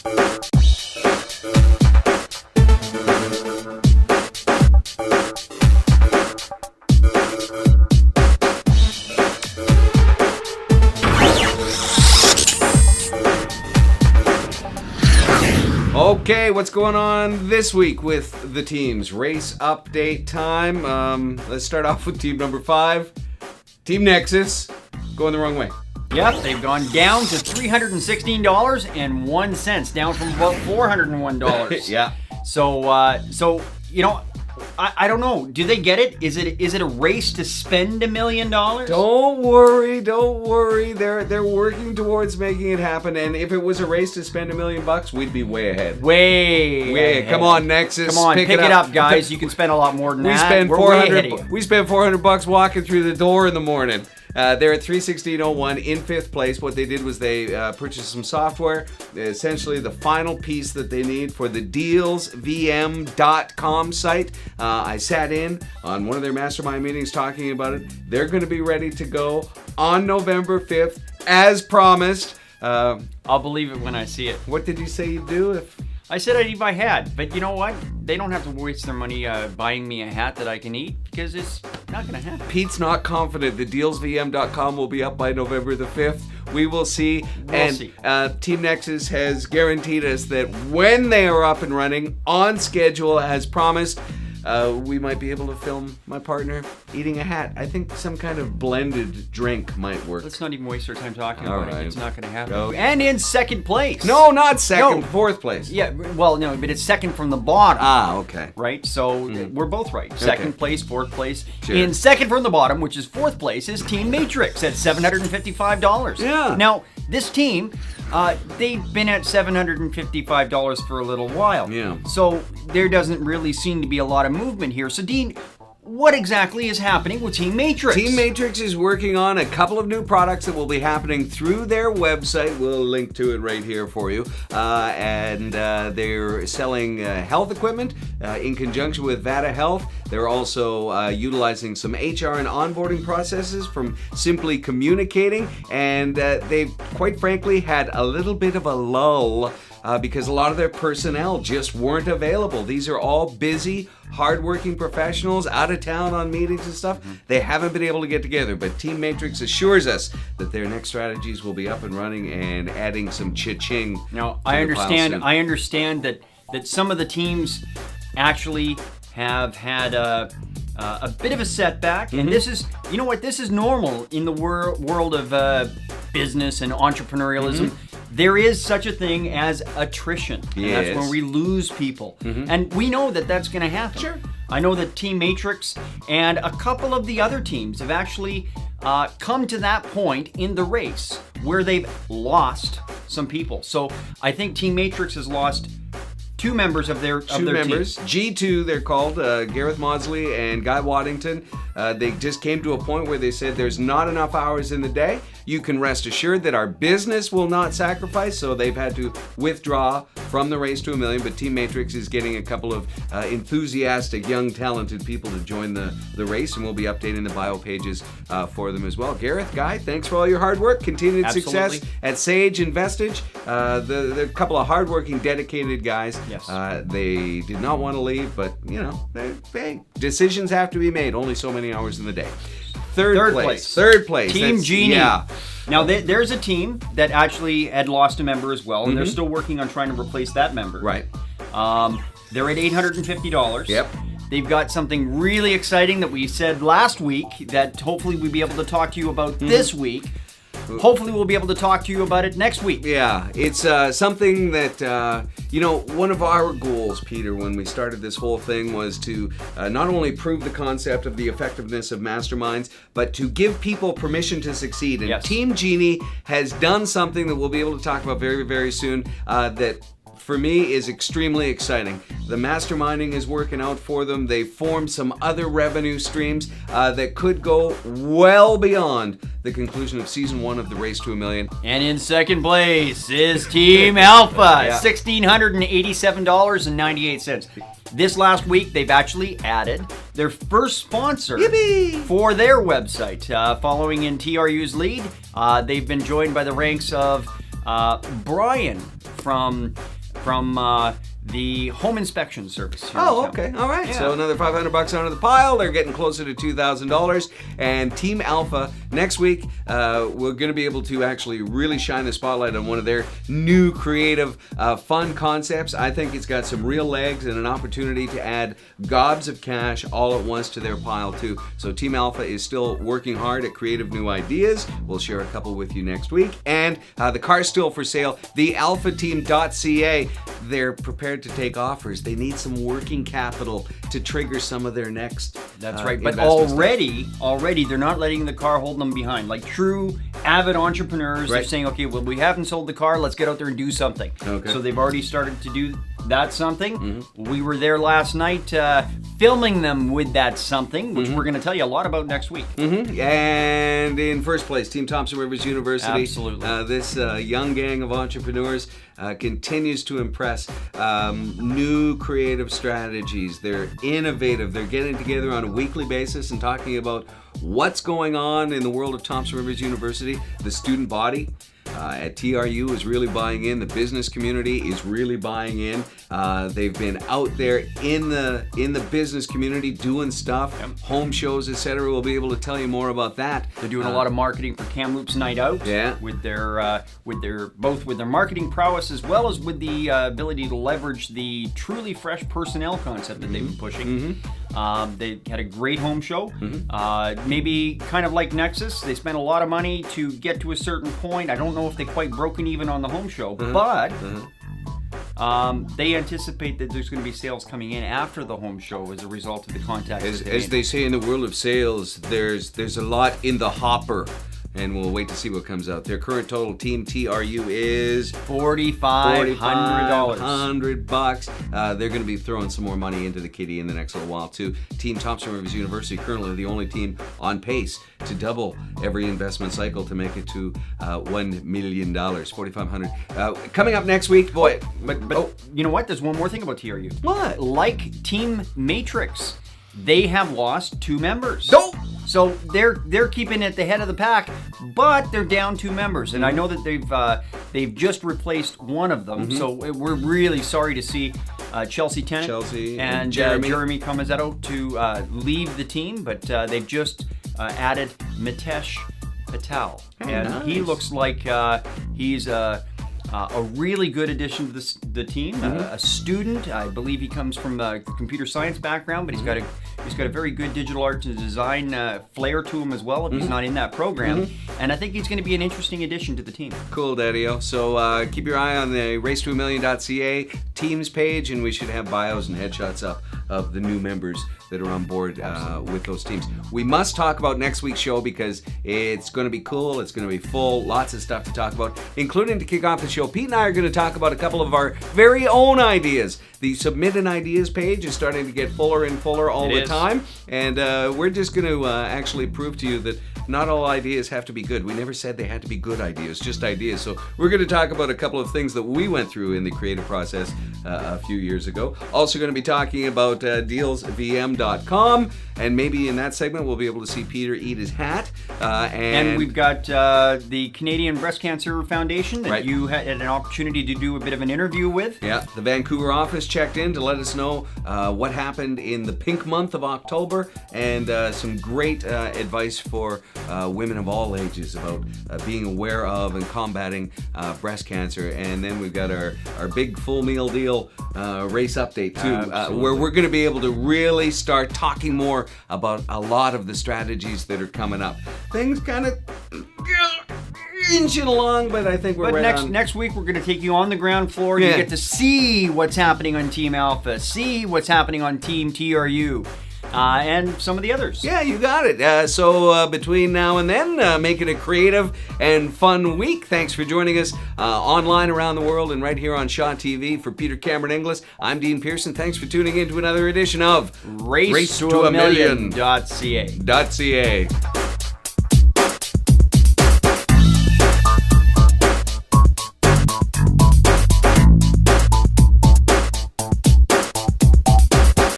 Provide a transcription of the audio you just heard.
Okay, what's going on this week with the teams? Race update time. Let's start off with team number 5. Team Nexus, going the wrong way. Yep, they've gone down to $316.01, down from about $401. Yeah. So you know, I don't know. Do they get it? Is it a race to spend $1 million? Don't worry. They're working towards making it happen. And if it was a race to spend $1 million, we'd be way ahead. Way ahead. Come on, Nexus. Come on, pick it up, guys. You can spend a lot more than that. We spend $400 walking through the door in the morning. They're at $316.01 in 5th place. What they did was they purchased some software, essentially the final piece that they need for the dealsvm.com site. I sat in on one of their mastermind meetings talking about it. They're going to be ready to go on November 5th, as promised. I'll believe it when I see it. What did you say you'd do if... I said I'd eat my hat, but you know what? They don't have to waste their money buying me a hat that I can eat, because it's not going to happen. Pete's not confident the dealsvm.com will be up by November the 5th. We will see. We'll see. Team Nexus has guaranteed us that when they are up and running, on schedule, as promised, we might be able to film my partner eating a hat. I think some kind of blended drink might work. Let's not even waste our time talking All about right. it. It's not going to happen. No. And in 2nd place. No, not 2nd. No. 4th place. Yeah, well, no, but it's 2nd from the bottom. Ah, okay. Right? So we're both right. 2nd place, 4th place. Sure. In 2nd from the bottom, which is 4th place, is Team Matrix at $755. Yeah. Now, this team, they've been at $755 for a little while. Yeah. So there doesn't really seem to be a lot of movement here. So, Dean, what exactly is happening with Team Matrix? Team Matrix is working on a couple of new products that will be happening through their website. We'll link to it right here for you. And they're selling health equipment in conjunction with Vata Health. They're also utilizing some HR and onboarding processes from Simply Communicating. And they've, quite frankly, had a little bit of a lull because a lot of their personnel just weren't available. These are all busy, hardworking professionals out of town on meetings and stuff. They haven't been able to get together, but Team Matrix assures us that their next strategies will be up and running and adding some cha-ching. Now, to I the pile understand. soon. I understand that some of the teams actually have had a bit of a setback, and this is, you know what, this is normal in the world of business and entrepreneurialism. There is such a thing as attrition, and that's Yes. when we lose people, and we know that that's going to happen. Sure. I know that Team Matrix and a couple of the other teams have actually come to that point in the race where they've lost some people. So I think Team Matrix has lost 2 members of their Two members, team. G2 they're called, Gareth Maudsley and Guy Waddington. They just came to a point where they said there's not enough hours in the day. You can rest assured that our business will not sacrifice, so they've had to withdraw from the race to $1 million, but Team Matrix is getting a couple of enthusiastic, young, talented people to join the race, and we'll be updating the bio pages for them as well. Gareth, Guy, thanks for all your hard work. Continued Absolutely. success at Sage and Vestige. The couple of hardworking, dedicated guys. Yes. They did not want to leave, but, you know, decisions have to be made. Only so many hours in the day. Third place. Team Genie. Yeah. Now, there's a team that actually had lost a member as well, and they're still working on trying to replace that member. Right. They're at $850. Yep. They've got something really exciting that we said last week that hopefully we'll be able to talk to you about this week. Hopefully we'll be able to talk to you about it next week. Yeah, it's something that, you know, one of our goals, Peter, when we started this whole thing was to not only prove the concept of the effectiveness of masterminds, but to give people permission to succeed. And Yes. Team Genie has done something that we'll be able to talk about very, very soon that for me is extremely exciting. The masterminding is working out for them. They formed some other revenue streams that could go well beyond the conclusion of season 1 of the Race to $1 Million. And in second place is Team Alpha, Yeah. $1,687.98. This last week, they've actually added their first sponsor Yippee! for their website. Following in TRU's lead, they've been joined by the ranks of Brian from from the home inspection service. Here in Oh, town. okay. All right. Yeah. So another $500 onto the pile. They're getting closer to $2,000. And Team Alpha, next week, we're going to be able to actually really shine the spotlight on one of their new creative, fun concepts. I think it's got some real legs and an opportunity to add gobs of cash all at once to their pile, too. So Team Alpha is still working hard at creative new ideas. We'll share a couple with you next week. And the car's still for sale. The alphateam.ca. They're prepared to take offers. They need some working capital to trigger some of their next. That's right. But investment already, they're not letting the car hold them behind. Like true avid entrepreneurs, they're Right. saying, okay, well, we haven't sold the car. Let's get out there and do something. Okay. So they've already started to do that something. Mm-hmm. We were there last night filming them with that something, which we're going to tell you a lot about next week. Mm-hmm. And in first place, Team Thompson Rivers University. Absolutely. This young gang of entrepreneurs continues to impress. New creative strategies. They're innovative. They're getting together on a weekly basis and talking about what's going on in the world of Thompson Rivers University. The student body at TRU is really buying in. The business community is really buying in. They've been out there in the business community doing stuff, home shows, etc. We'll be able to tell you more about that. They're doing a lot of marketing for Kamloops Night Out. Yeah. With their both with their marketing prowess as well as with the ability to leverage the truly fresh personnel concept that they've been pushing. They had a great home show. Maybe kind of like Nexus, they spent a lot of money to get to a certain point. I don't know if they quite broken even on the home show, but they anticipate that there's going to be sales coming in after the home show as a result of the contacts. As they say in the world of sales, there's a lot in the hopper. And we'll wait to see what comes out. Their current total Team TRU is $4,500. $4,500. They're going to be throwing some more money into the kitty in the next little while too. Team Thompson Rivers University, currently the only team on pace to double every investment cycle to make it to $1 million. $4,500. Coming up next week, boy. But you know what? There's one more thing about TRU. What? Like Team Matrix, they have lost 2 members. Nope. So they're keeping at the head of the pack, but they're down 2 members, and I know that they've just replaced one of them. So we're really sorry to see Chelsea Tennant and Jeremy Comazzetto to leave the team, but they've just added Mitesh Patel, and he looks like he's a really good addition to the team. A student, I believe he comes from a computer science background, but he's got a very good digital arts and design flair to him as well. If he's not in that program, and I think he's going to be an interesting addition to the team. Cool, Daddy-O. So keep your eye on the race2amillion.ca teams page, and we should have bios and headshots up of the new members that are on board with those teams. We must talk about next week's show because it's going to be cool. It's going to be full. Lots of stuff to talk about, including to kick off the show. Pete and I are going to talk about a couple of our very own ideas. The Submit an Ideas page is starting to get fuller and fuller all the time, and we're just going to actually prove to you that not all ideas have to be good. We never said they had to be good ideas, just ideas. So we're going to talk about a couple of things that we went through in the creative process a few years ago. Also going to be talking about dealsvm.com, and maybe in that segment we'll be able to see Peter eat his hat. And we've got the Canadian Breast Cancer Foundation that you had an opportunity to do a bit of an interview with. Yeah, the Vancouver office checked in to let us know what happened in the pink month of October, and some great advice for women of all ages about being aware of and combating breast cancer. And then we've got our big full meal deal race update too, where we're going to be able to really start talking more about a lot of the strategies that are coming up. Things kind of inching along, but I think we're next week we're going to take you on the ground floor. You get to see what's happening on Team Alpha, see what's happening on Team TRU. And some of the others. Yeah, you got it. So between now and then, make it a creative and fun week. Thanks for joining us online around the world and right here on Shaw TV. For Peter Cameron Inglis, I'm Dean Pearson. Thanks for tuning in to another edition of Race to a Million.ca.